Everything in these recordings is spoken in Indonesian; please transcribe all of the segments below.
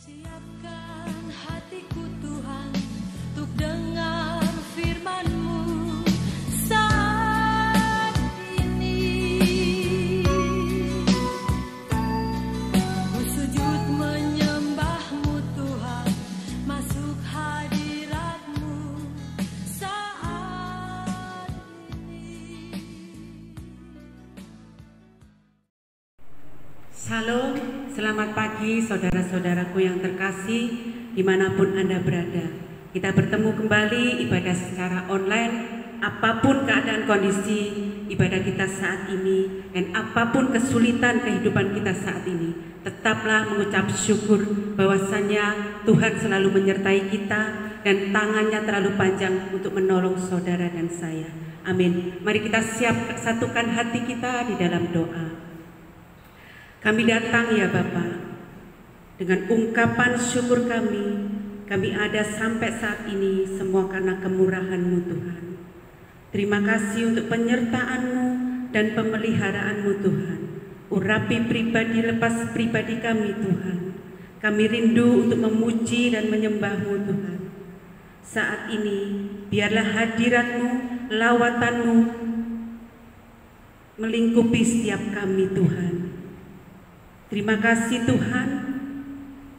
Siapkan hatiku Tuhan untuk dengar firman-Mu saat ini. Ku sujud menyembah-Mu Tuhan, masuk hadirat-Mu saat ini. Salam, selamat pagi saudara-saudaraku yang terkasih dimanapun Anda berada. Kita bertemu kembali ibadah secara online. Apapun keadaan kondisi ibadah kita saat ini dan apapun kesulitan kehidupan kita saat ini, tetaplah mengucap syukur bahwasanya Tuhan selalu menyertai kita dan tangannya terlalu panjang untuk menolong saudara dan saya. Amin. Mari kita satukan hati kita di dalam doa. Kami datang ya Bapa, dengan ungkapan syukur kami ada sampai saat ini semua karena kemurahan-Mu Tuhan. Terima kasih untuk penyertaan-Mu dan pemeliharaanmu Tuhan. Urapi pribadi lepas pribadi kami Tuhan. Kami rindu untuk memuji dan menyembah-Mu Tuhan. Saat ini biarlah hadirat-Mu, lawatan-Mu melingkupi setiap kami Tuhan. Terima kasih Tuhan,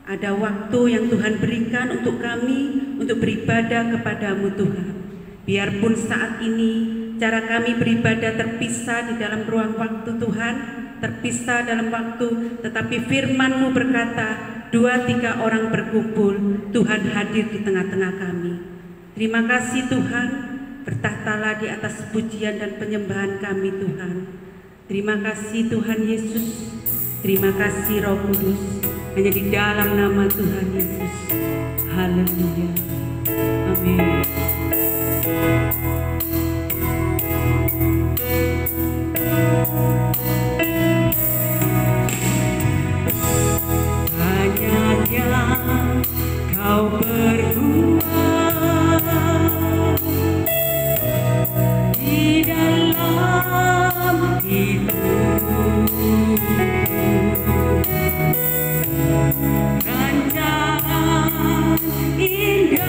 ada waktu yang Tuhan berikan untuk kami untuk beribadah kepadamu Tuhan. Biarpun saat ini cara kami beribadah terpisah di dalam ruang waktu Tuhan, terpisah dalam waktu, tetapi firman-Mu berkata, 2-3 orang berkumpul, Tuhan hadir di tengah-tengah kami. Terima kasih Tuhan, bertahtalah di atas pujian dan penyembahan kami Tuhan. Terima kasih Tuhan Yesus. Terima kasih Roh Kudus, hanya di dalam nama Tuhan Yesus. Haleluya. Amin. Banyak yang kau berbuat di dalam hidupku. Rancangan indahmu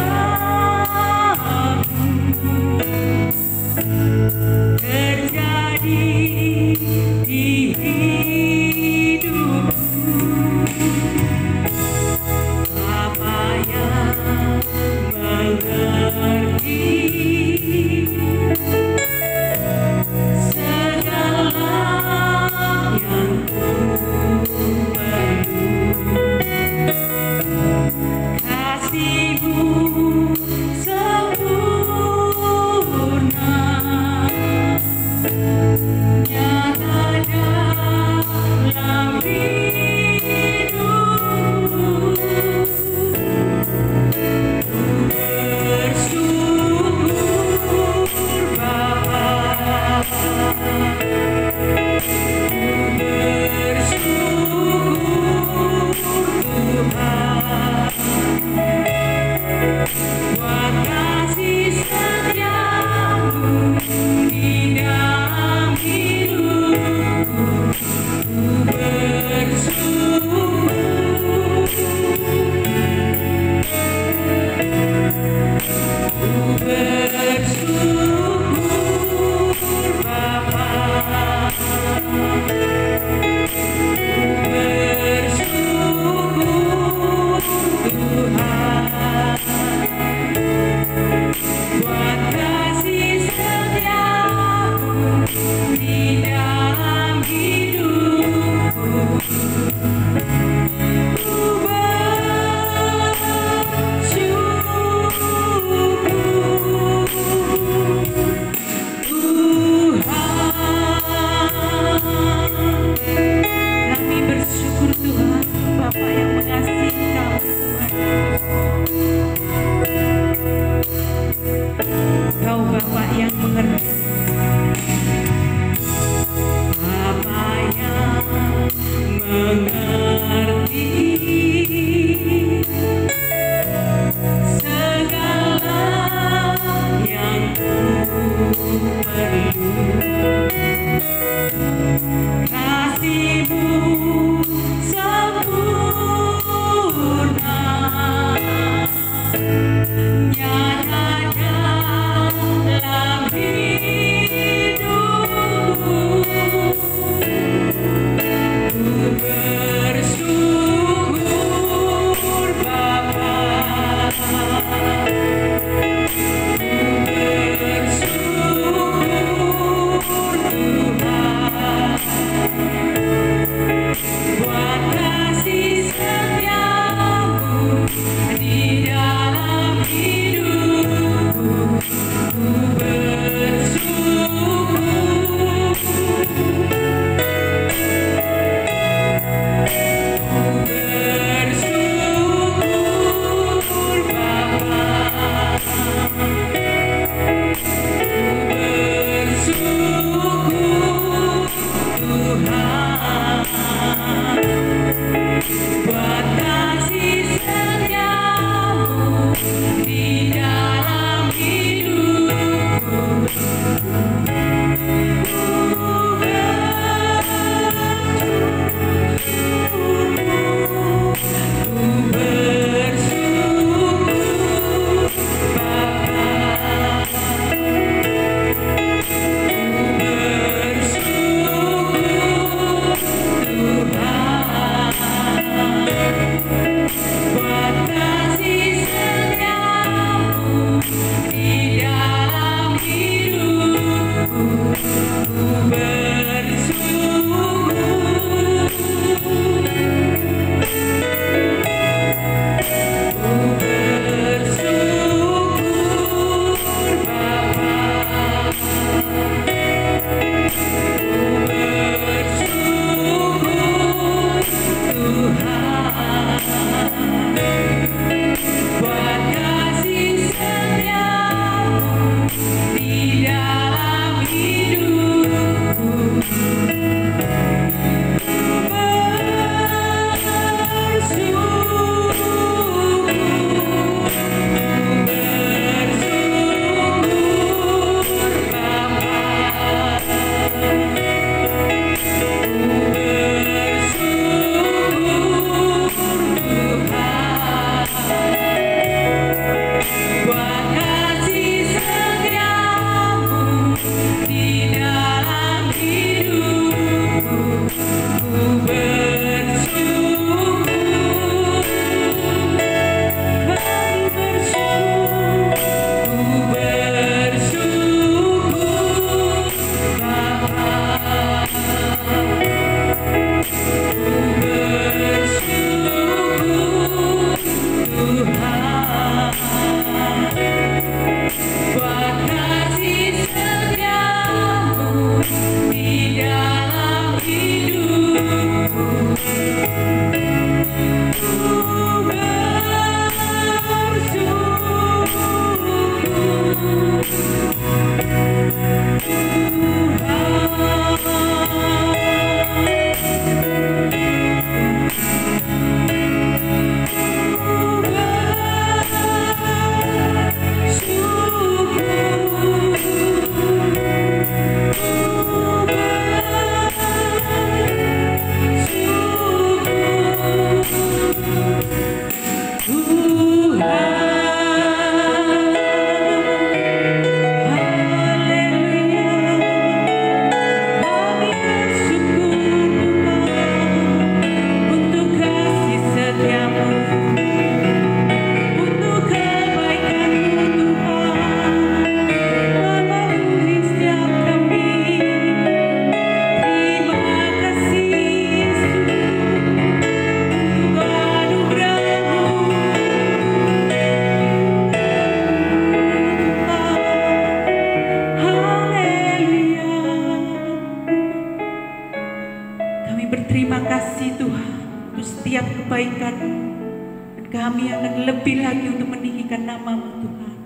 Dan kami akan lebih lagi untuk meninggikan nama-Mu Tuhan.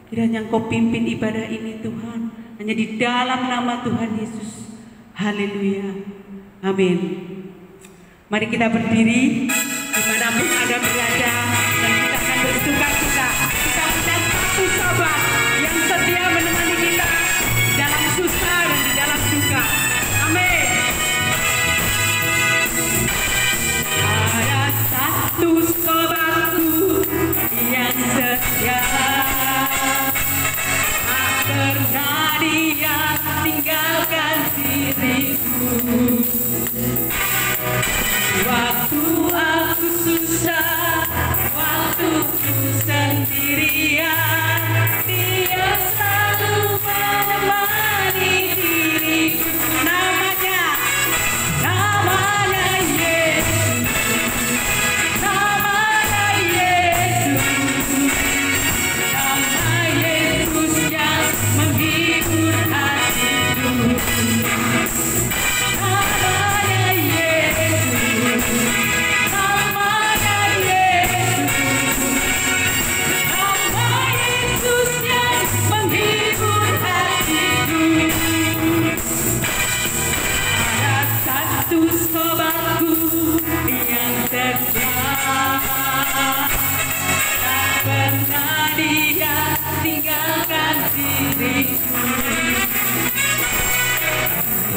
Kiranya Engkau pimpin ibadah ini Tuhan, hanya di dalam nama Tuhan Yesus. Haleluya. Amin. Mari kita berdiri dimanapun Anda berada, dan kita akan bersuka cita. Kita punya satu sahabat yang setia menemani kita dalam susah dan di dalam duka. Amin. Ada satu sahabatku yang setia, tak pernah dia tinggalkan diriku. Waktu aku susah, waktu ku sendirian, dia selalu menemani diriku. Namanya Yesus, namanya Yesus, nama Yesus yang menghibur hatiku.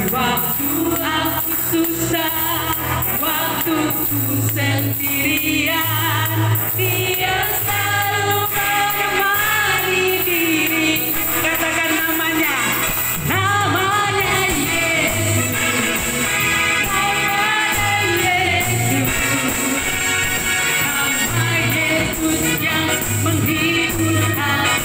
Waktu aku susah, waktu ku sendirian, dia selalu menemani diri. Katakan namanya Yesus, namanya Yesus, nama Yesus yang menghibur hatiku.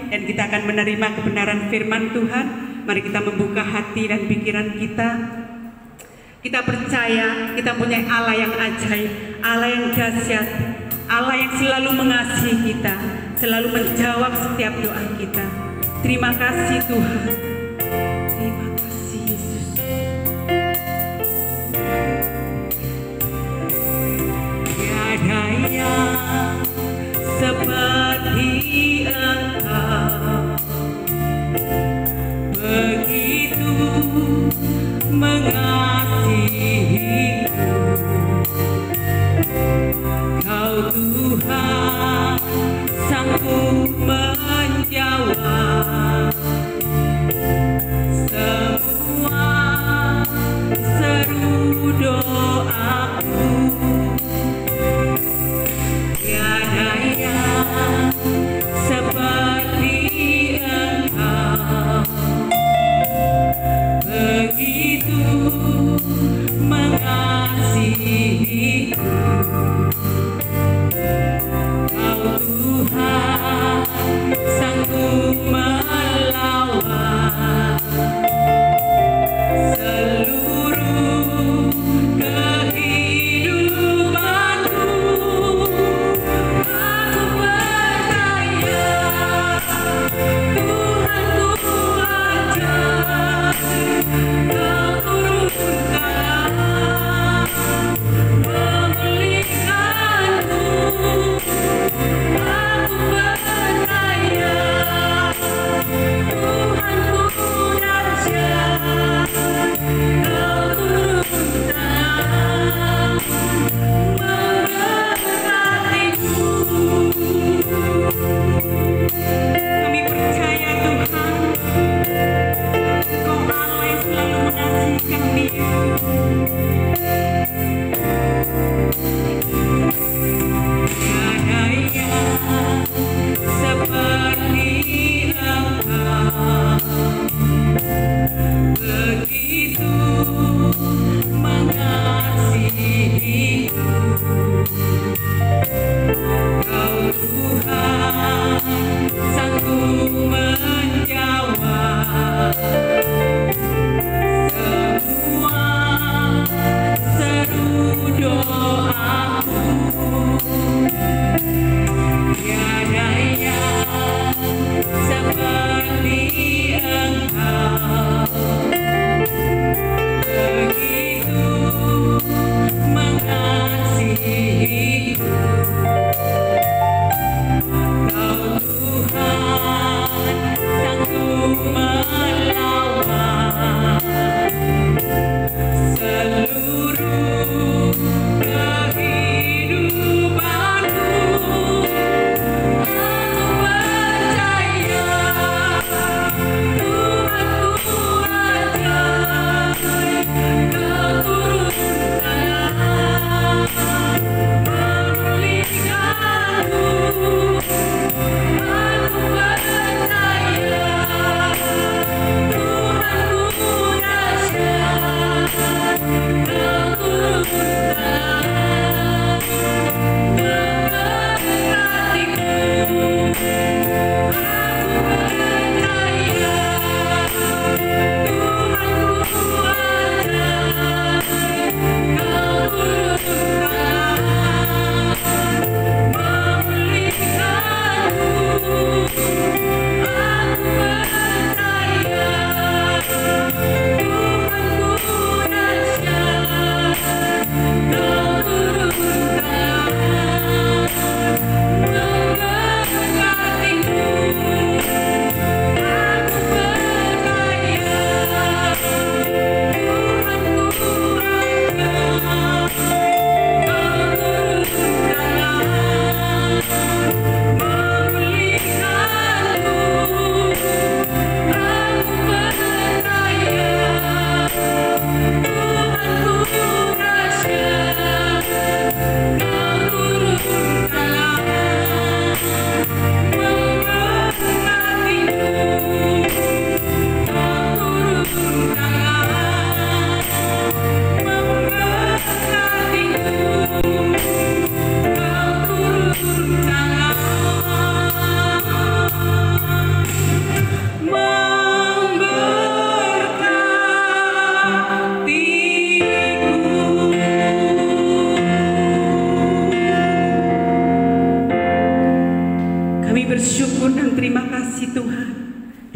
Dan kita akan menerima kebenaran firman Tuhan. Mari kita membuka hati dan pikiran kita. Kita percaya kita punya Allah yang ajaib, Allah yang dahsyat, Allah yang selalu mengasihi kita, selalu menjawab setiap doa kita. Terima kasih Tuhan. Terima kasih Yesus. Tiada yang seperti Engkau, begitu mengasihiku. Kau Tuhan sanggup menjawab semua seru doaku. Tiada yang seperti Engkau, begitu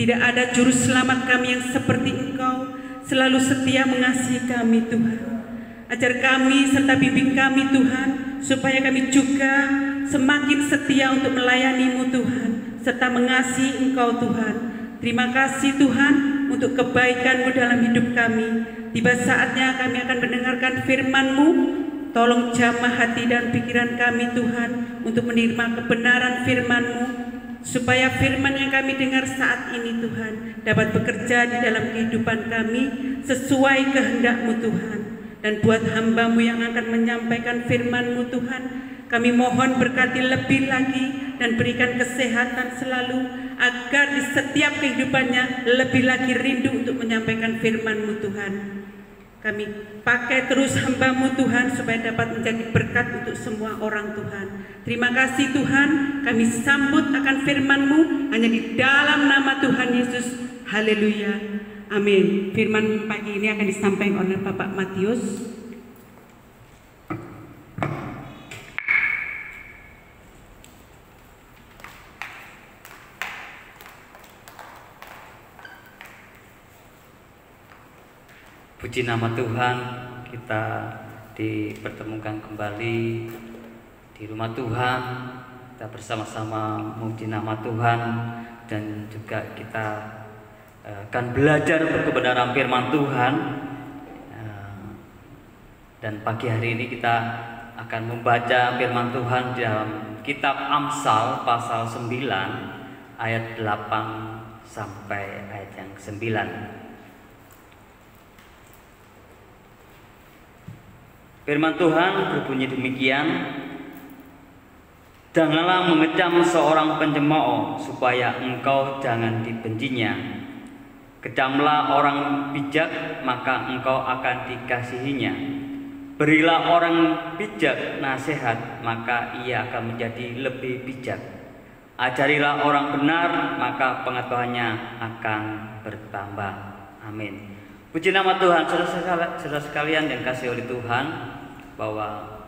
Tidak ada juru selamat kami yang seperti Engkau, selalu setia mengasihi kami Tuhan. Ajar kami serta bimbing kami Tuhan, supaya kami juga semakin setia untuk melayani-Mu Tuhan, serta mengasihi Engkau Tuhan. Terima kasih Tuhan untuk kebaikan-Mu dalam hidup kami. Tiba saatnya kami akan mendengarkan firman-Mu. Tolong jamah hati dan pikiran kami Tuhan untuk menerima kebenaran firman-Mu, supaya firman yang kami dengar saat ini Tuhan dapat bekerja di dalam kehidupan kami sesuai kehendak-Mu Tuhan. Dan buat hamba-Mu yang akan menyampaikan firman-Mu Tuhan, kami mohon berkati lebih lagi dan berikan kesehatan selalu, agar di setiap kehidupannya lebih lagi rindu untuk menyampaikan firman-Mu Tuhan. Kami pakai terus hamba-Mu Tuhan supaya dapat menjadi berkat untuk semua orang Tuhan. Terima kasih Tuhan, kami sambut akan firman-Mu hanya di dalam nama Tuhan Yesus. Haleluya. Amin. Firman pagi ini akan disampaikan oleh Bapak Matius. Puji nama Tuhan, kita dipertemukan kembali di rumah Tuhan. Kita bersama-sama memuji nama Tuhan, dan juga kita akan belajar untuk kebenaran firman Tuhan. Dan pagi hari ini kita akan membaca firman Tuhan dalam kitab Amsal pasal 9 ayat 8 sampai ayat yang 9. Firman Tuhan berbunyi demikian, janganlah mengecam seorang pencemooh, supaya engkau jangan dibencinya. Kecamlah orang bijak, maka engkau akan dikasihinya. Berilah orang bijak nasihat, maka ia akan menjadi lebih bijak. Ajarilah orang benar, maka pengetahuannya akan bertambah. Amin. Puji nama Tuhan. Saudara sekalian yang kasih oleh Tuhan, bahwa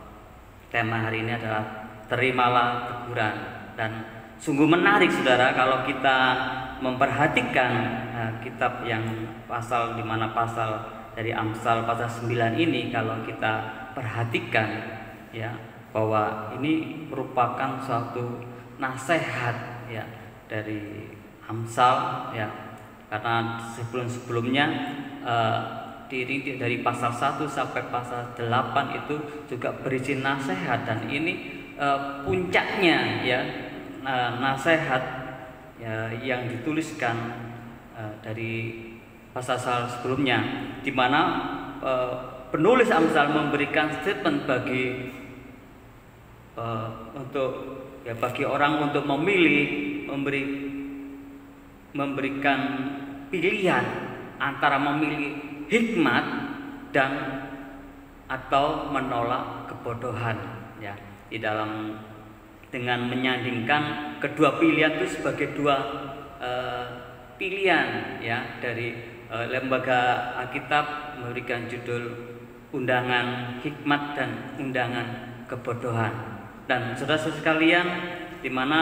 tema hari ini adalah terimalah teguran. Dan sungguh menarik saudara kalau kita memperhatikan kitab yang pasal, di mana pasal dari Amsal pasal 9 ini, kalau kita perhatikan ya, bahwa ini merupakan suatu nasihat ya dari Amsal ya, karena sebelumnya dari pasal 1 sampai pasal 8 itu juga berisi nasihat, dan ini puncaknya ya, nasihat ya, yang dituliskan dari pasal sebelumnya, di mana penulis Amsal memberikan statement bagi orang untuk memilih, memberikan pilihan antara memilih hikmat dan atau menolak kebodohan ya, di dalam dengan menyandingkan kedua pilihan itu sebagai dua pilihan ya, dari lembaga Alkitab memberikan judul undangan hikmat dan undangan kebodohan. Dan saudara-saudara sekalian, di mana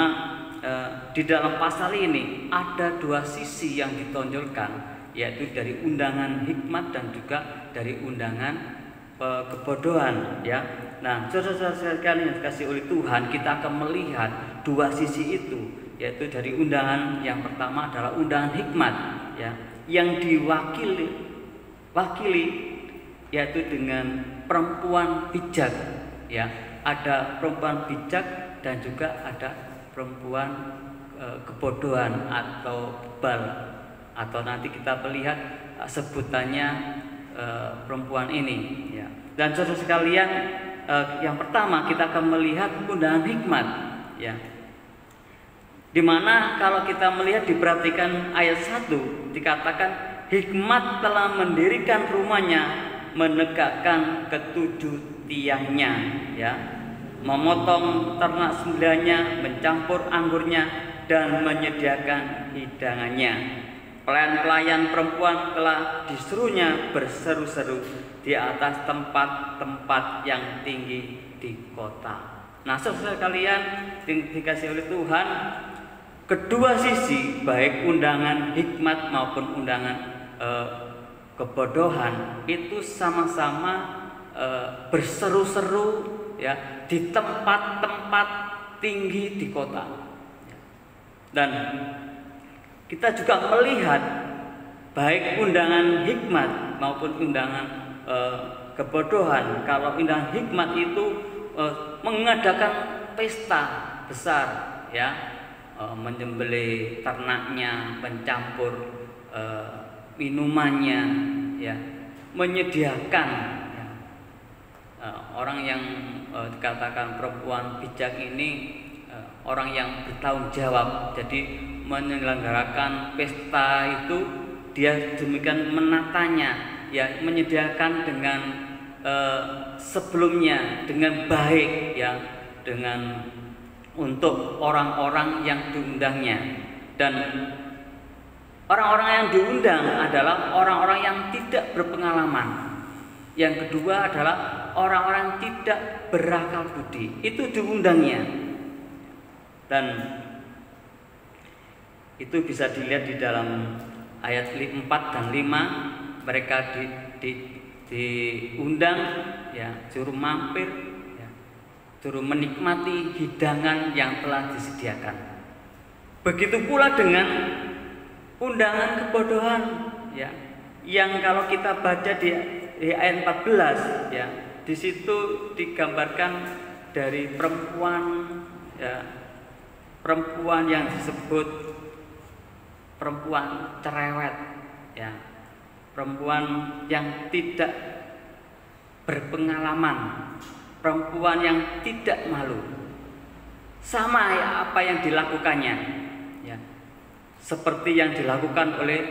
di dalam pasal ini ada dua sisi yang ditonjolkan, yaitu dari undangan hikmat dan juga dari undangan kebodohan ya. Nah, saudara-saudara sekalian yang dikasihi oleh Tuhan, kita akan melihat dua sisi itu, yaitu dari undangan yang pertama adalah undangan hikmat ya, yang diwakili yaitu dengan perempuan bijak ya. Ada perempuan bijak dan juga ada perempuan kebodohan atau bal, atau nanti kita melihat sebutannya perempuan ini ya. Dan saudara sekalian, yang pertama kita akan melihat undangan hikmat ya, dimana kalau kita melihat, diperhatikan ayat 1, dikatakan hikmat telah mendirikan rumahnya, menegakkan ketujuh tiangnya ya, memotong ternak sembelihannya, mencampur anggurnya, dan menyediakan hidangannya. Pelayan-pelayan perempuan telah disuruhnya berseru-seru di atas tempat-tempat yang tinggi di kota. Nah, saudara kalian dikasih oleh Tuhan, kedua sisi, baik undangan hikmat maupun undangan kebodohan, itu sama-sama berseru-seru ya di tempat-tempat tinggi di kota. Dan kita juga melihat baik undangan hikmat maupun undangan kebodohan. Kalau undangan hikmat itu mengadakan pesta besar ya, menyembelih ternaknya, mencampur minumannya ya, menyediakan ya. Orang yang dikatakan perempuan bijak ini orang yang bertanggung jawab. Jadi menyelenggarakan pesta itu dia demikian menatanya ya, menyediakan dengan sebelumnya dengan baik ya, dengan untuk orang-orang yang diundangnya. Dan orang-orang yang diundang adalah orang-orang yang tidak berpengalaman. Yang kedua adalah orang-orang yang tidak berakal budi, itu diundangnya. Dan itu bisa dilihat di dalam ayat 4 dan 5, mereka diundang ya, suruh mampir ya, suruh menikmati hidangan yang telah disediakan. Begitu pula dengan undangan kebodohan ya, yang kalau kita baca di ayat 14 ya, di situ digambarkan dari perempuan ya, perempuan yang disebut perempuan cerewet ya, perempuan yang tidak berpengalaman, perempuan yang tidak malu. Sama ya apa yang dilakukannya ya, seperti yang dilakukan oleh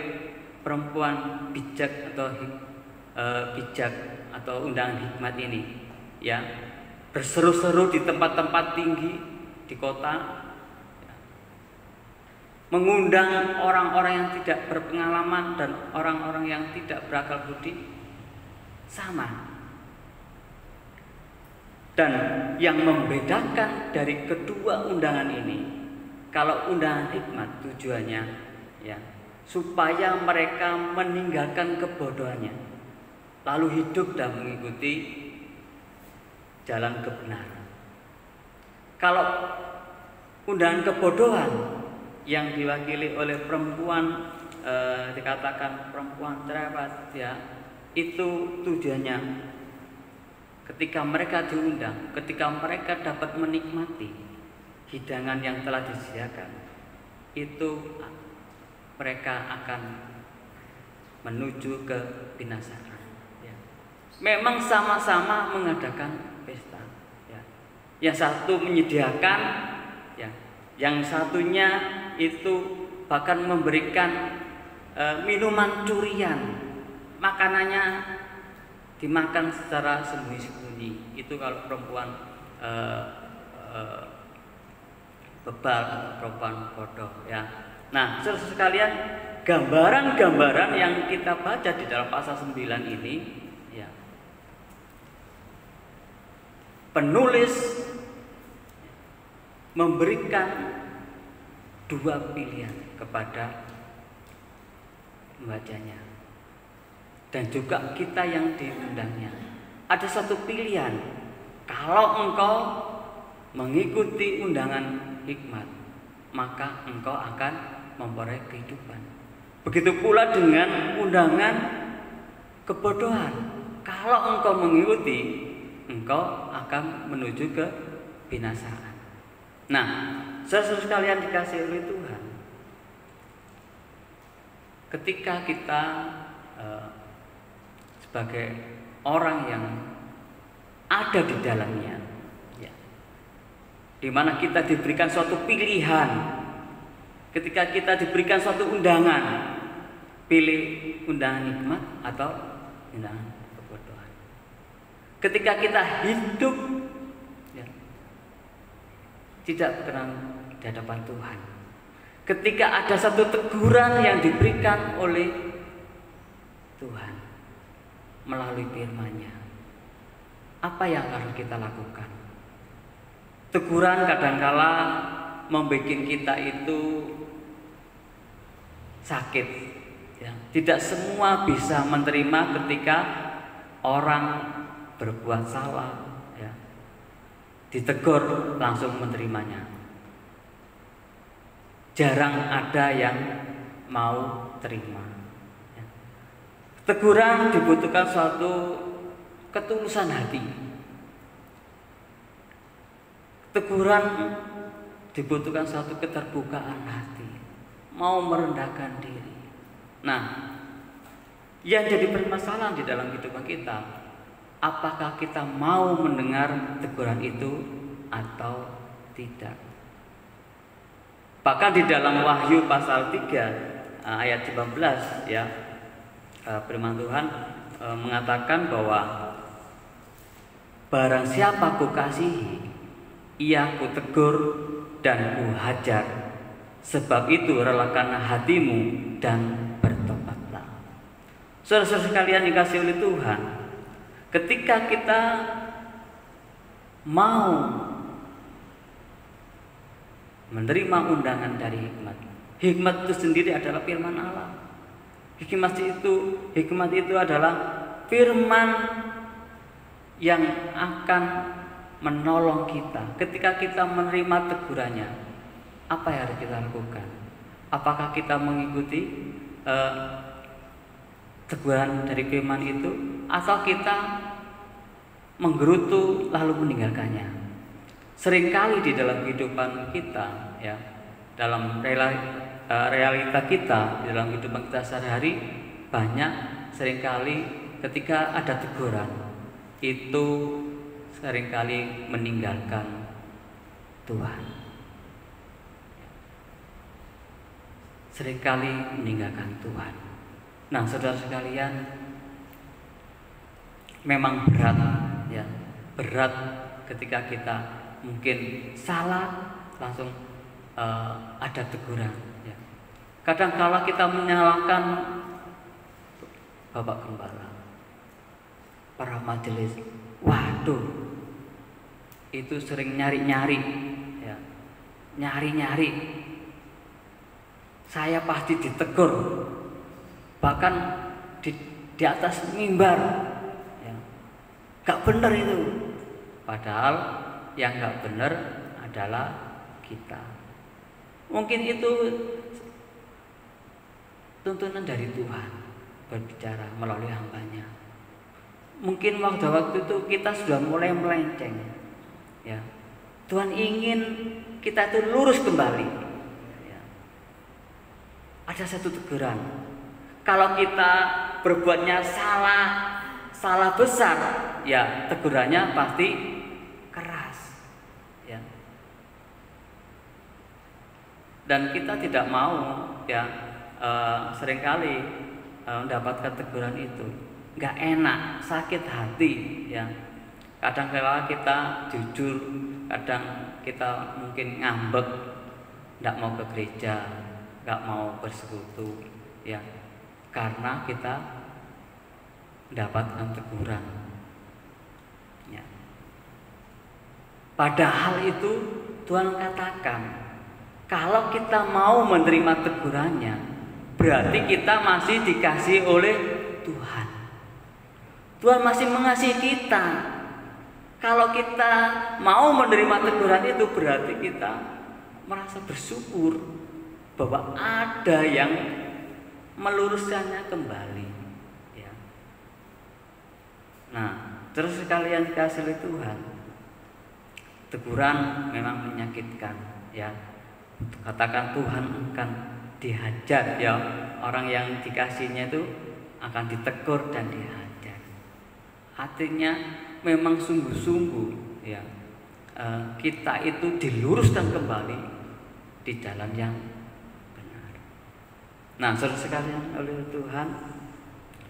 perempuan bijak atau undangan hikmat ini ya, berseru-seru di tempat-tempat tinggi di kota, mengundang orang-orang yang tidak berpengalaman dan orang-orang yang tidak berakal budi. Sama. Dan yang membedakan dari kedua undangan ini, kalau undangan hikmat tujuannya ya, supaya mereka meninggalkan kebodohannya, lalu hidup dan mengikuti jalan kebenaran. Kalau undangan kebodohan yang diwakili oleh perempuan dikatakan perempuan cerewet ya, itu tujuannya ketika mereka diundang, ketika mereka dapat menikmati hidangan yang telah disediakan, itu mereka akan menuju ke binasaan ya. Memang sama-sama mengadakan pesta ya. Yang satu menyediakan ya, yang satunya itu bahkan memberikan minuman curian, makanannya dimakan secara sembunyi-sembunyi. Itu kalau perempuan bebal atau perempuan bodoh ya. Nah, saudara sekalian, gambaran-gambaran yang kita baca di dalam pasal 9 ini ya, penulis memberikan dua pilihan kepada pembacanya dan juga kita yang diundangnya. Ada satu pilihan, kalau engkau mengikuti undangan hikmat, maka engkau akan memperoleh kehidupan. Begitu pula dengan undangan kebodohan, kalau engkau mengikuti, engkau akan menuju ke binasaan. Nah, saudara sekalian dikasihi oleh Tuhan, ketika kita sebagai orang yang ada di dalamnya ya, di mana kita diberikan suatu pilihan, ketika kita diberikan suatu undangan, pilih undangan hikmat atau undangan kebodohan. Ketika kita hidup ya, tidak berkenan di hadapan Tuhan, ketika ada satu teguran yang diberikan oleh Tuhan melalui firman-Nya, apa yang harus kita lakukan? Teguran kadangkala membuat kita itu sakit. Ya. Tidak semua bisa menerima ketika orang berbuat salah, ya. Ditegur langsung menerimanya. Jarang ada yang mau terima. Ya. Teguran dibutuhkan suatu ketulusan hati. Teguran dibutuhkan suatu keterbukaan hati, mau merendahkan diri. Nah, yang jadi permasalahan di dalam kehidupan kita, apakah kita mau mendengar teguran itu atau tidak? Bahkan di dalam Wahyu pasal 3 ayat 15 ya, firman Tuhan mengatakan bahwa barang siapa kukasihi, ia kutegur dan kuhajar. Sebab itu relakanlah hatimu dan bertobatlah. Saudara-saudara sekalian dikasihi oleh Tuhan, ketika kita mau menerima undangan dari hikmat itu sendiri adalah firman Allah. Hikmat itu adalah firman yang akan menolong kita ketika kita menerima tegurannya. Apa yang harus kita lakukan? Apakah kita mengikuti teguran dari firman itu, atau kita menggerutu lalu meninggalkannya? Seringkali di dalam kehidupan kita, ya, dalam realita kita, di dalam kehidupan kita sehari-hari, banyak seringkali ketika ada teguran itu seringkali meninggalkan Tuhan. Seringkali meninggalkan Tuhan. Nah, saudara sekalian, memang berat, ya, berat ketika kita mungkin salah langsung ada teguran. Ya. Kadang kala kita menyalahkan Bapak Gembala, para majelis, waduh, itu sering nyari-nyari, ya, nyari-nyari. Saya pasti ditegur, bahkan di atas mimbar, ya. Gak benar itu. Padahal yang gak benar adalah kita. Mungkin itu tuntunan dari Tuhan berbicara melalui hambanya. Mungkin waktu itu kita sudah mulai melenceng, ya. Tuhan ingin kita itu lurus kembali, ya. Ada satu teguran. Kalau kita berbuatnya salah besar, ya tegurannya pasti keras, ya. Dan kita tidak mau, ya, seringkali mendapatkan teguran itu. Nggak enak, sakit hati, ya. Kadang-kala kita jujur, kadang kita mungkin ngambek, nggak mau ke gereja, nggak mau bersekutu, ya, karena kita mendapatkan teguran, ya. Padahal itu Tuhan katakan, kalau kita mau menerima tegurannya, berarti kita masih dikasih oleh Tuhan. Tuhan masih mengasihi kita. Kalau kita mau menerima teguran itu, berarti kita merasa bersyukur bahwa ada yang meluruskannya kembali, ya. Nah, terus sekalian dikasih oleh Tuhan, teguran memang menyakitkan, ya. Katakan Tuhan akan dihajar, ya. Orang yang dikasihnya itu akan ditegur dan dihajar. Artinya memang sungguh-sungguh, ya, kita itu diluruskan kembali di jalan yang benar. Nah, saudara sekalian oleh Tuhan,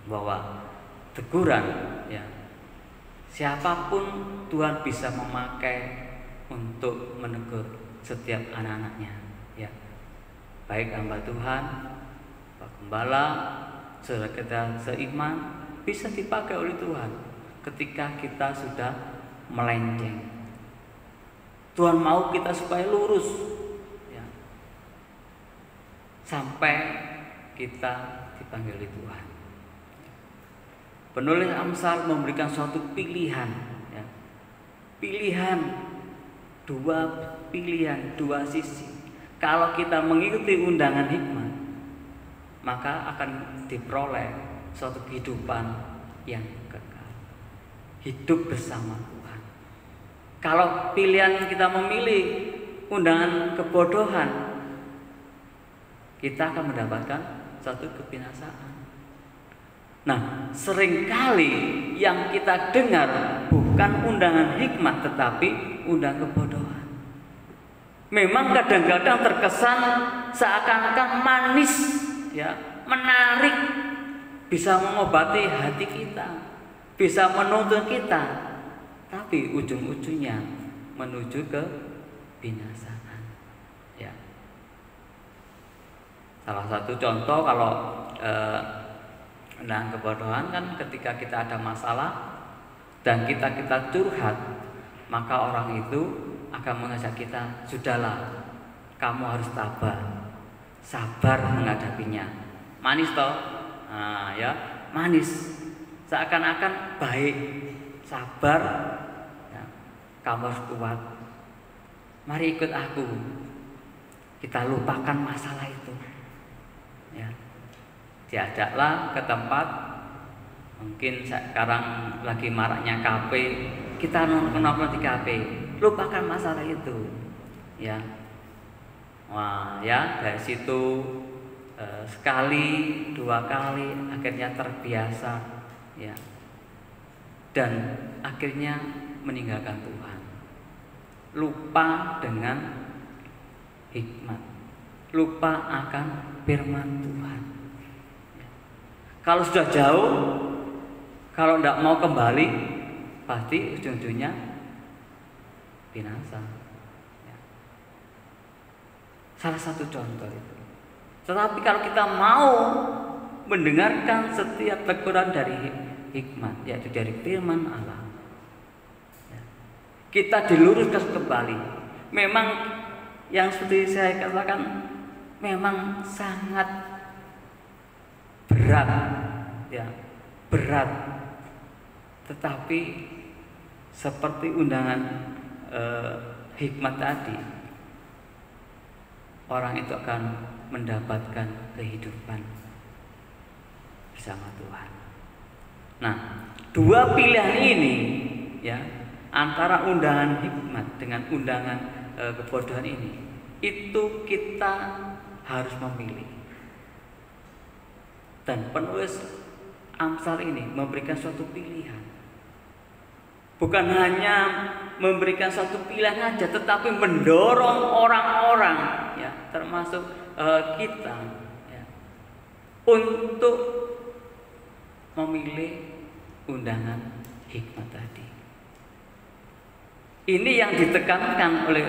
bahwa teguran, ya, siapapun Tuhan bisa memakai untuk menegur setiap anak-anaknya, ya. Baik hamba Tuhan, Pak Gembala, saudara kita seiman, bisa dipakai oleh Tuhan ketika kita sudah melenceng. Tuhan mau kita supaya lurus, sampai kita dipanggil Tuhan. Penulis Amsal memberikan suatu pilihan, ya. Pilihan, dua sisi. Kalau kita mengikuti undangan hikmat, maka akan diperoleh suatu kehidupan yang kekal, hidup bersama Tuhan. Kalau pilihan kita memilih undangan kebodohan, kita akan mendapatkan suatu kebinasaan. Nah, seringkali yang kita dengar bukan undangan hikmat, tetapi undangan kebodohan. Memang kadang-kadang terkesan seakan-akan manis, ya, menarik, bisa mengobati hati kita, bisa menuntun kita, tapi ujung-ujungnya menuju ke binasaan. Ya. Salah satu contoh kalau undangan kebodohan kan ketika kita ada masalah dan kita curhat, maka orang itu akan mengajak kita, sudahlah, kamu harus sabar menghadapinya. Manis toh, nah, ya, manis, seakan-akan baik, sabar, ya, kamu harus kuat. Mari ikut aku, kita lupakan masalah itu. Ya. Diajaklah ke tempat, mungkin sekarang lagi maraknya kafe, kita nongkrong di kafe, lupakan masalah itu, ya. Wah, ya, dari situ sekali, dua kali, akhirnya terbiasa, ya, dan akhirnya meninggalkan Tuhan, lupa dengan hikmat, lupa akan firman Tuhan. Kalau sudah jauh, kalau tidak mau kembali, pasti ujung-ujungnya binasa. Ya. Salah satu contoh itu. Tetapi kalau kita mau mendengarkan setiap teguran dari hikmat, yaitu dari firman Allah, ya, kita diluruskan kembali. Memang yang seperti saya katakan, memang sangat berat, ya, berat. Tetapi seperti undangan hikmat tadi, orang itu akan mendapatkan kehidupan bersama Tuhan. Nah, dua pilihan ini, ya, antara undangan hikmat dengan undangan kebodohan ini, itu kita harus memilih. Dan penulis Amsal ini memberikan suatu pilihan. Bukan hanya memberikan suatu pilihan saja, tetapi mendorong orang-orang, ya, termasuk kita, ya, untuk memilih undangan hikmat tadi. Ini yang ditekankan oleh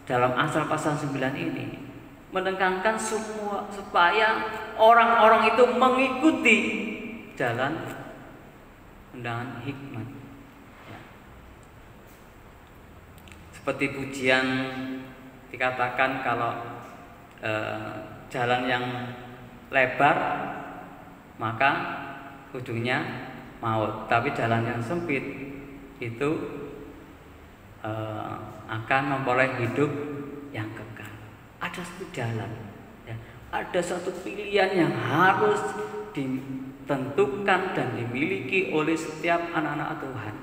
dalam Amsal pasal 9 ini, menekankan semua supaya orang-orang itu mengikuti jalan undangan hikmat. Ya. Seperti pujian dikatakan kalau jalan yang lebar maka ujungnya maut, tapi jalan yang sempit itu akan memperoleh hidup yang kekal. Ada satu jalan, ya, ada satu pilihan yang harus ditentukan dan dimiliki oleh setiap anak-anak Tuhan.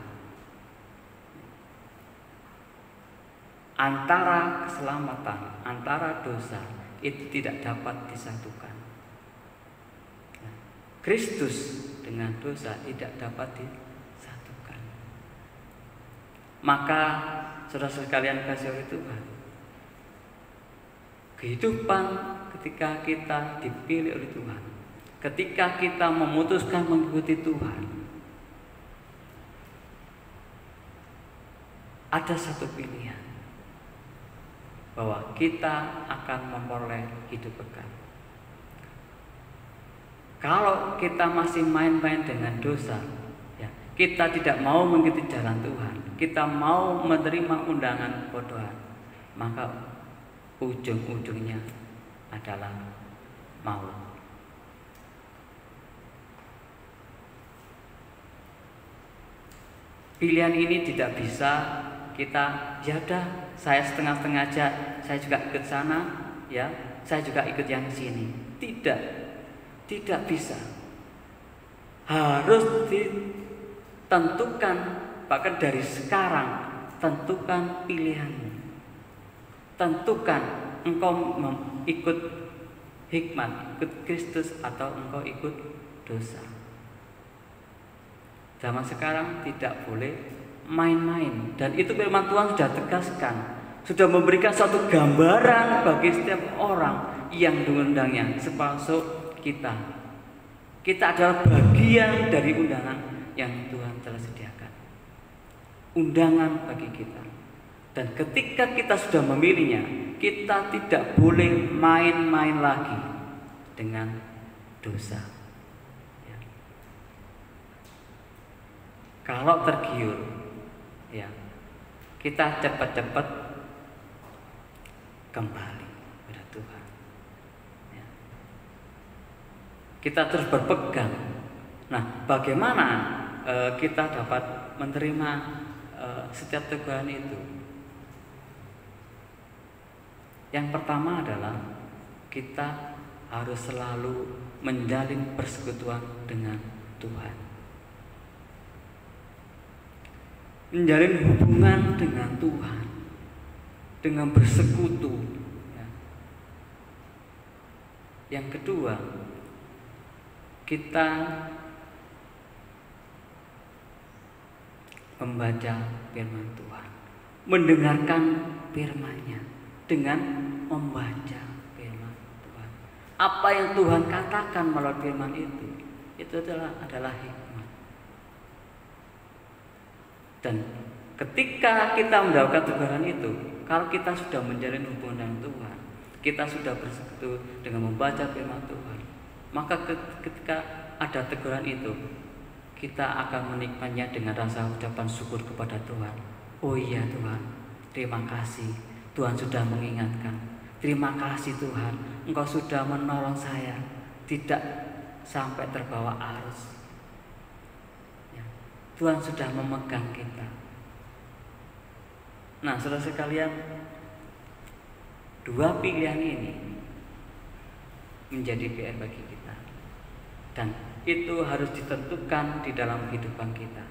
Antara keselamatan, antara dosa itu tidak dapat disatukan. Kristus dengan dosa tidak dapat disatukan. Maka saudara sekalian kasih oleh Tuhan, kehidupan ketika kita dipilih oleh Tuhan, ketika kita memutuskan mengikuti Tuhan, ada satu pilihan bahwa kita akan memperoleh hidup kekal. Kalau kita masih main-main dengan dosa, ya, kita tidak mau mengikuti jalan Tuhan, kita mau menerima undangan kebodohan, maka ujung-ujungnya adalah maut. Pilihan ini tidak bisa kita, ya udah saya setengah-setengah aja, saya juga ikut sana, ya, saya juga ikut yang sini. Tidak bisa. Harus ditentukan, bahkan dari sekarang tentukan pilihanmu. Tentukan engkau ikut hikmat, ikut Kristus, atau engkau ikut dosa. Zaman sekarang tidak boleh main-main, dan itu firman Tuhan sudah tegaskan, sudah memberikan suatu gambaran bagi setiap orang yang diundangnya, termasuk kita. Kita adalah bagian dari undangan yang Tuhan telah sediakan. Undangan bagi kita. Dan ketika kita sudah memilihnya, kita tidak boleh main-main lagi dengan dosa. Kalau tergiur, ya, kita cepat-cepat kembali kepada Tuhan. Ya. Kita terus berpegang. Nah, bagaimana kita dapat menerima setiap teguran itu? Yang pertama adalah kita harus selalu menjalin persekutuan dengan Tuhan. Menjalin hubungan dengan Tuhan, dengan bersekutu. Ya. Yang kedua, kita membaca firman Tuhan, mendengarkan firman-Nya dengan membaca firman Tuhan. Apa yang Tuhan katakan melalui firman itu adalah hikmat. Dan ketika kita mendapatkan teguran itu, kalau kita sudah menjalin hubungan dengan Tuhan, kita sudah bersekutu dengan membaca firman Tuhan, maka ketika ada teguran itu, kita akan menikmatinya dengan rasa ucapan syukur kepada Tuhan. Oh iya Tuhan, terima kasih, Tuhan sudah mengingatkan. Terima kasih Tuhan, Engkau sudah menolong saya tidak sampai terbawa arus. Tuhan sudah memegang kita. Nah, saudara sekalian, dua pilihan ini menjadi PR bagi kita, dan itu harus ditentukan di dalam kehidupan kita.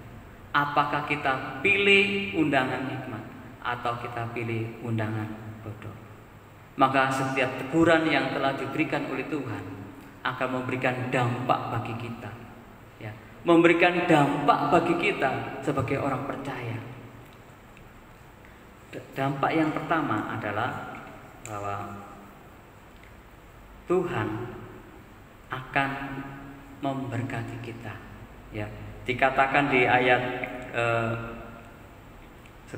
Apakah kita pilih undangan hikmat atau kita pilih undangan bodoh? Maka setiap teguran yang telah diberikan oleh Tuhan akan memberikan dampak bagi kita, ya, memberikan dampak bagi kita sebagai orang percaya. Dampak yang pertama adalah bahwa Tuhan akan memberkati kita. Ya, dikatakan di ayat 10,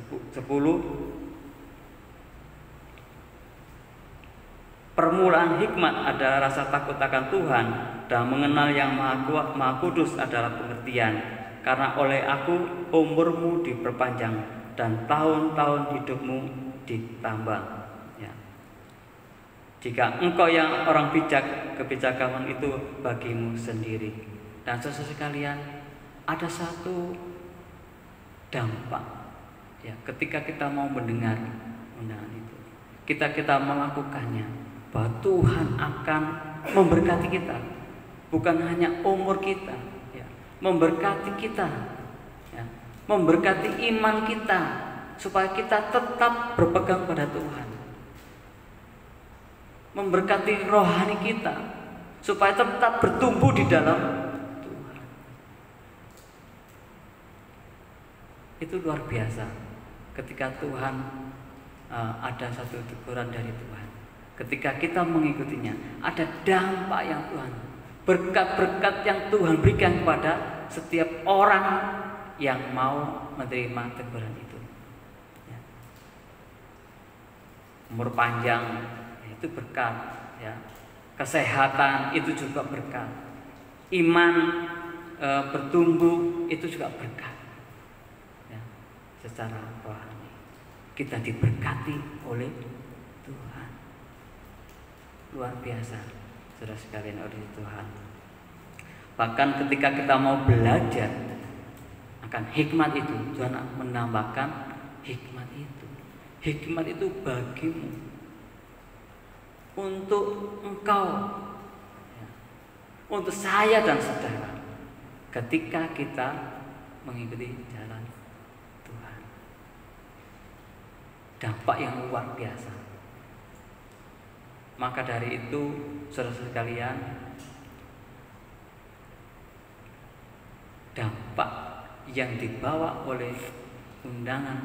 permulaan hikmat adalah rasa takut akan Tuhan, dan mengenal yang maha kudus adalah pengertian. Karena oleh aku umurmu diperpanjang dan tahun-tahun hidupmu ditambah. Ya. Jika engkau yang orang bijak, kebijaksanaan itu bagimu sendiri. Dan saudara sekalian, ada satu dampak, ya, ketika kita mau mendengar undangan itu, kita melakukannya, bahwa Tuhan akan memberkati kita. Bukan hanya umur kita, ya, memberkati kita, ya, memberkati iman kita, supaya kita tetap berpegang pada Tuhan, memberkati rohani kita, supaya tetap bertumbuh di dalam Tuhan. Itu luar biasa ketika Tuhan ada satu teguran dari Tuhan. Ketika kita mengikutinya, ada dampak yang Tuhan, berkat-berkat yang Tuhan berikan kepada setiap orang yang mau menerima teguran itu. Ya. Umur panjang itu berkat, ya. Kesehatan itu juga berkat. Iman bertumbuh itu juga berkat. Ya. Secara rohani kita diberkati oleh Tuhan. luar biasa, saudara sekalian oleh Tuhan. Bahkan ketika kita mau belajar akan hikmat itu, Tuhan menambahkan hikmat itu. Hikmat itu bagimu, untuk engkau, ya, untuk saya dan saudara, ketika kita mengikuti jalan Tuhan. Dampak yang luar biasa. Maka dari itu, saudara sekalian, dampak yang dibawa oleh undangan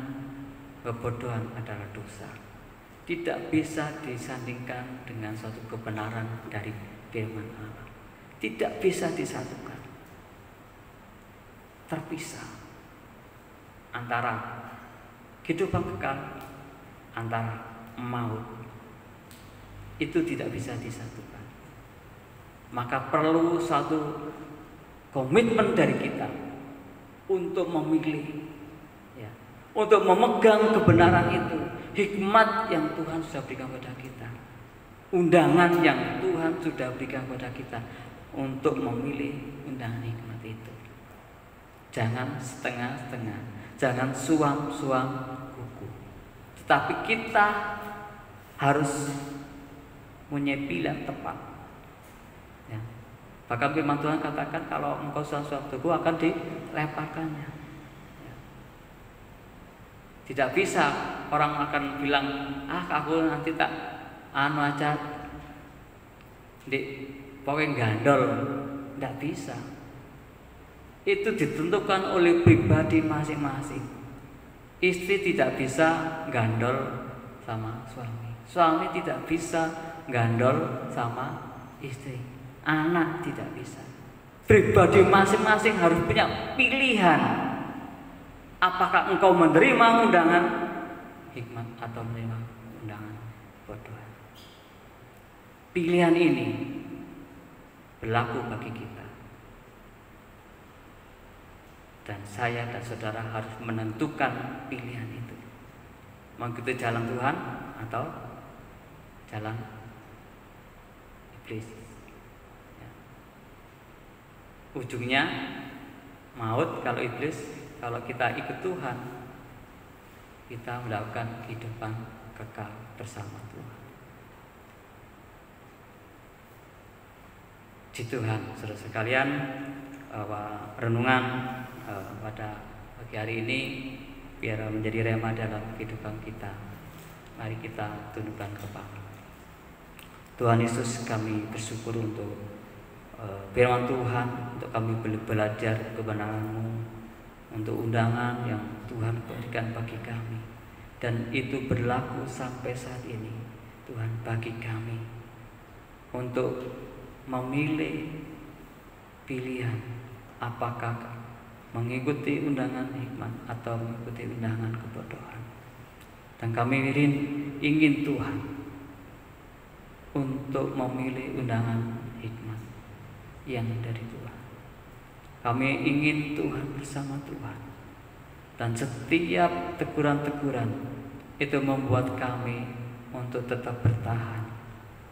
kebodohan adalah dosa. Tidak bisa disandingkan dengan suatu kebenaran dari firman Allah. Tidak bisa disatukan. Terpisah antara kehidupan kekal, antara maut. Itu tidak bisa disatukan. Maka perlu satu komitmen dari kita untuk memilih, ya, untuk memegang kebenaran itu, hikmat yang Tuhan sudah berikan kepada kita, undangan yang Tuhan sudah berikan kepada kita, untuk memilih undangan hikmat itu. Jangan setengah-setengah, jangan suam-suam kuku, tetapi kita harus punya pilihan tepat. Ya. Bahkan firman Tuhan katakan kalau engkau suam-suam kuku akan dilemparkannya. Ya. Tidak bisa orang akan bilang, aku nanti tak aja, pokoknya gandol. Tidak bisa. Itu ditentukan oleh pribadi masing-masing. Istri tidak bisa gandol sama suami. Suami tidak bisa gandol sama istri. Anak tidak bisa. Pribadi masing-masing harus punya pilihan. Apakah engkau menerima undangan hikmat atau menerima undangan kebodohan? Pilihan ini berlaku bagi kita. Dan saya dan saudara harus menentukan pilihan itu. Mengikuti jalan Tuhan atau jalan iblis. Ya. Ujungnya maut kalau iblis. Kalau kita ikut Tuhan, kita mendapatkan kehidupan kekal bersama Tuhan. Di Tuhan, saudara sekalian, renungan pada pagi hari ini biar menjadi rema dalam kehidupan kita. Mari kita tundukkan kepala. Tuhan Yesus, kami bersyukur untuk firman Tuhan, untuk kami belajar kebenaran-Mu, untuk undangan yang Tuhan berikan bagi kami, dan itu berlaku sampai saat ini. Tuhan, bagi kami untuk memilih pilihan apakah mengikuti undangan hikmat atau mengikuti undangan kebodohan. Dan kami ingin Tuhan untuk memilih undangan hikmat yang dari Tuhan. Kami ingin Tuhan bersama Tuhan. Dan setiap teguran-teguran itu membuat kami untuk tetap bertahan,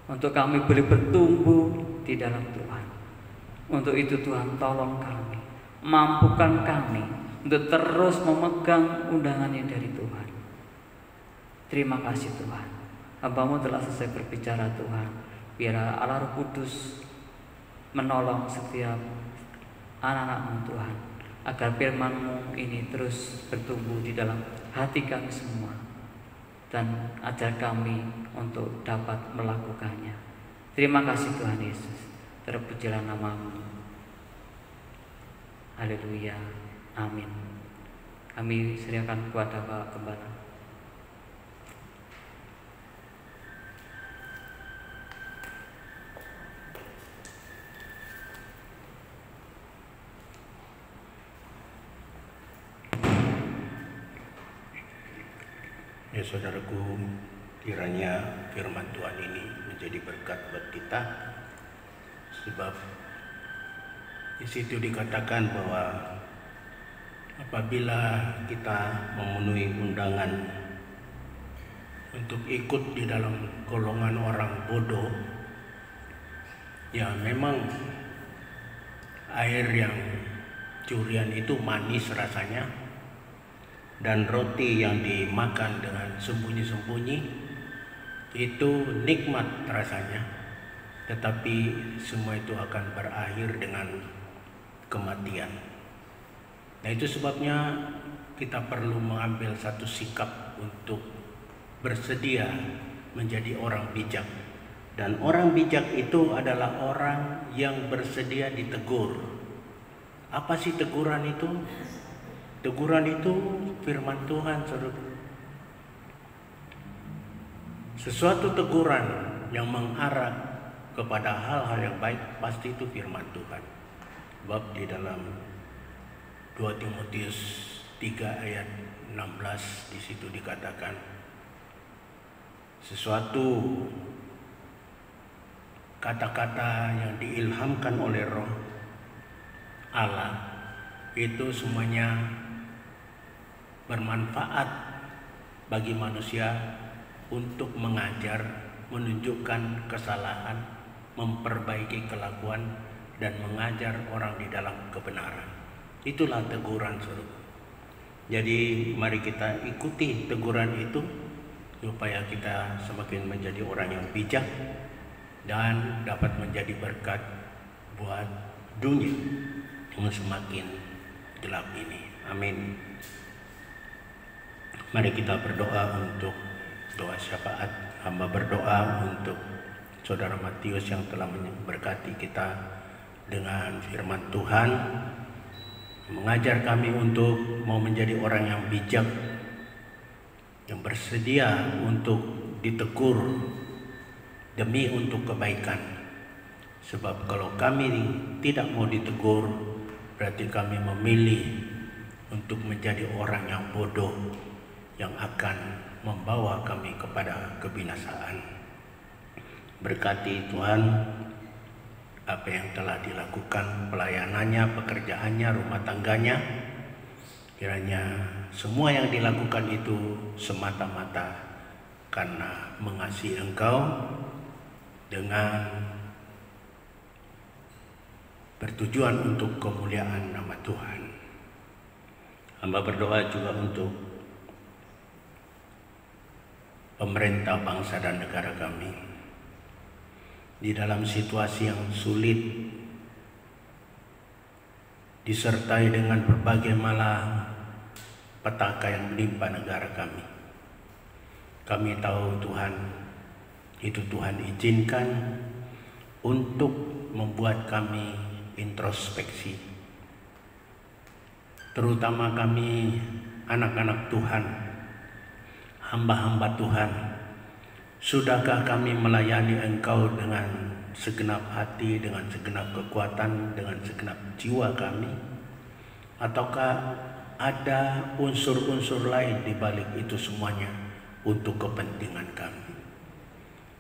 untuk kami boleh bertumbuh di dalam Tuhan. Untuk itu Tuhan, tolong kami, mampukan kami untuk terus memegang undangan yang dari Tuhan. Terima kasih Tuhan, hamba-Mu telah selesai berbicara Tuhan. Biar Allah Roh Kudus menolong setiap anak-anak-Mu Tuhan, agar firman-Mu ini terus bertumbuh di dalam hati kami semua, dan ajar kami untuk dapat melakukannya. Terima kasih Tuhan Yesus, terpujilah nama-Mu. Haleluya, amin. Kami serahkan kepada Pak Gembala. Ya saudaraku, kiranya firman Tuhan ini menjadi berkat buat kita, sebab di situ dikatakan bahwa apabila kita memenuhi undangan untuk ikut di dalam golongan orang bodoh, Ya, memang air yang curian itu manis rasanya, dan roti yang dimakan dengan sembunyi-sembunyi itu nikmat rasanya, tetapi semua itu akan berakhir dengan kematian. Nah, itu sebabnya kita perlu mengambil satu sikap untuk bersedia menjadi orang bijak. Dan orang bijak itu adalah orang yang bersedia ditegur. Apa sih teguran itu? Teguran itu firman Tuhan, saudara. Sesuatu teguran yang mengarah kepada hal-hal yang baik pasti itu firman Tuhan. Sebab di dalam 2 Timotius 3 ayat 16 di situ dikatakan sesuatu kata-kata yang diilhamkan oleh Roh Allah itu semuanya bermanfaat bagi manusia untuk mengajar, menunjukkan kesalahan, memperbaiki kelakuan, dan mengajar orang di dalam kebenaran. Itulah teguran, saudara. Jadi mari kita ikuti teguran itu supaya kita semakin menjadi orang yang bijak dan dapat menjadi berkat buat dunia yang semakin gelap ini. Amin. Mari kita berdoa untuk doa syafaat. Hamba berdoa untuk Saudara Matius yang telah memberkati kita dengan firman Tuhan, mengajar kami untuk mau menjadi orang yang bijak, yang bersedia untuk ditegur demi untuk kebaikan. Sebab kalau kami tidak mau ditegur, berarti kami memilih untuk menjadi orang yang bodoh, yang akan membawa kami kepada kebinasaan. Berkati Tuhan apa yang telah dilakukan, pelayanannya, pekerjaannya, rumah tangganya. Kiranya semua yang dilakukan itu semata-mata karena mengasihi Engkau, dengan bertujuan untuk kemuliaan nama Tuhan. Hamba berdoa juga untuk pemerintah bangsa dan negara kami di dalam situasi yang sulit, disertai dengan berbagai malapetaka yang menimpa negara kami. Kami tahu Tuhan, itu Tuhan izinkan untuk membuat kami introspeksi, terutama kami anak-anak Tuhan, hamba-hamba Tuhan. Sudahkah kami melayani Engkau dengan segenap hati, dengan segenap kekuatan, dengan segenap jiwa kami? Ataukah ada unsur-unsur lain di balik itu semuanya untuk kepentingan kami?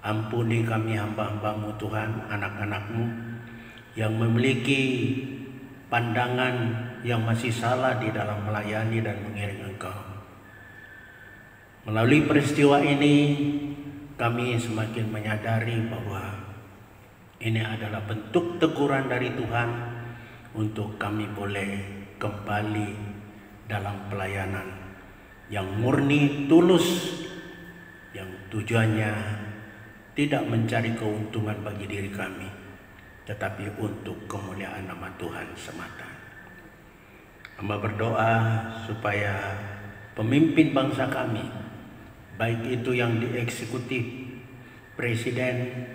Ampuni kami hamba-hamba-Mu Tuhan, anak-anak-Mu yang memiliki pandangan yang masih salah di dalam melayani dan mengiring Engkau. Melalui peristiwa ini, kami semakin menyadari bahwa ini adalah bentuk teguran dari Tuhan untuk kami boleh kembali dalam pelayanan yang murni, tulus, yang tujuannya tidak mencari keuntungan bagi diri kami, tetapi untuk kemuliaan nama Tuhan semata. Hamba berdoa supaya pemimpin bangsa kami, baik itu yang di eksekutif, presiden,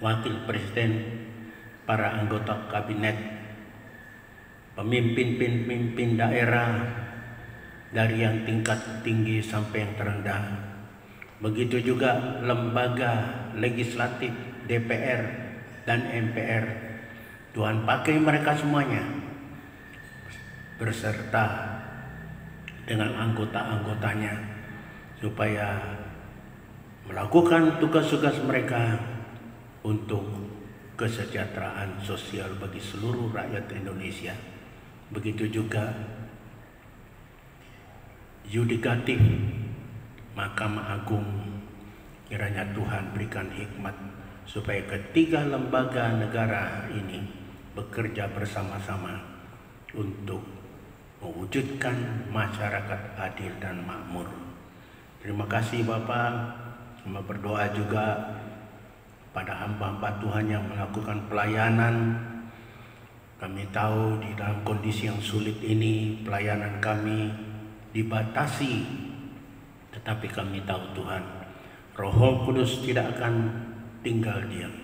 wakil presiden, para anggota kabinet, pemimpin-pemimpin daerah, dari yang tingkat tinggi sampai yang terendah, begitu juga lembaga legislatif, DPR dan MPR. Tuhan pakai mereka semuanya berserta dengan anggota-anggotanya supaya melakukan tugas-tugas mereka untuk kesejahteraan sosial bagi seluruh rakyat Indonesia. Begitu juga yudikatif, Mahkamah Agung, kiranya Tuhan berikan hikmat supaya ketiga lembaga negara ini bekerja bersama-sama untuk mewujudkan masyarakat adil dan makmur. Terima kasih Bapak. Hamba berdoa juga pada hamba-hamba Tuhan yang melakukan pelayanan. Kami tahu di dalam kondisi yang sulit ini pelayanan kami dibatasi, tetapi kami tahu Tuhan, Roh Kudus tidak akan tinggal diam.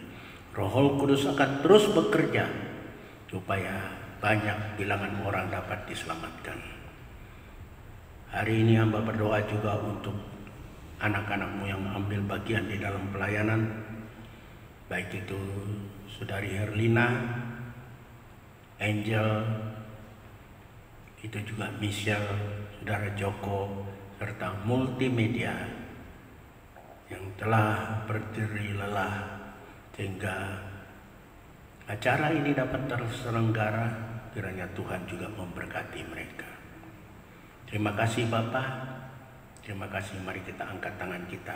Roh Kudus akan terus bekerja supaya banyak bilangan orang dapat diselamatkan. Hari ini hamba berdoa juga untuk anak-anakmu yang mengambil bagian di dalam pelayanan, baik itu Saudari Herlina, Angel, itu juga Michelle, Saudara Joko, serta multimedia yang telah berdiri lelah sehingga acara ini dapat terselenggara. Kiranya Tuhan juga memberkati mereka. Terima kasih Bapak. Terima kasih. Mari kita angkat tangan kita.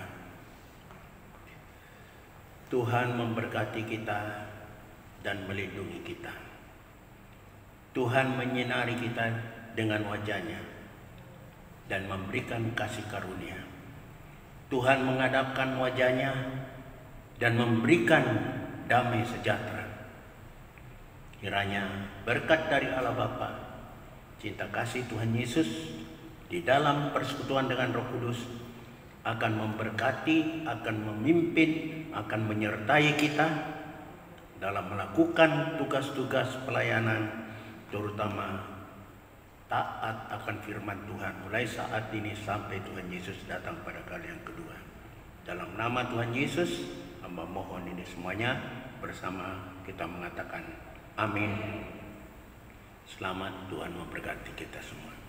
Tuhan memberkati kita dan melindungi kita. Tuhan menyinari kita dengan wajah-Nya dan memberikan kasih karunia. Tuhan menghadapkan wajah-Nya dan memberikan damai sejahtera. Kiranya berkat dari Allah Bapa, cinta kasih Tuhan Yesus di dalam persekutuan dengan Roh Kudus akan memberkati, akan memimpin, akan menyertai kita dalam melakukan tugas-tugas pelayanan, terutama taat akan firman Tuhan mulai saat ini sampai Tuhan Yesus datang pada kali yang kedua. Dalam nama Tuhan Yesus, hamba mohon ini semuanya bersama kita mengatakan amin. Selamat, Tuhan memberkati kita semua.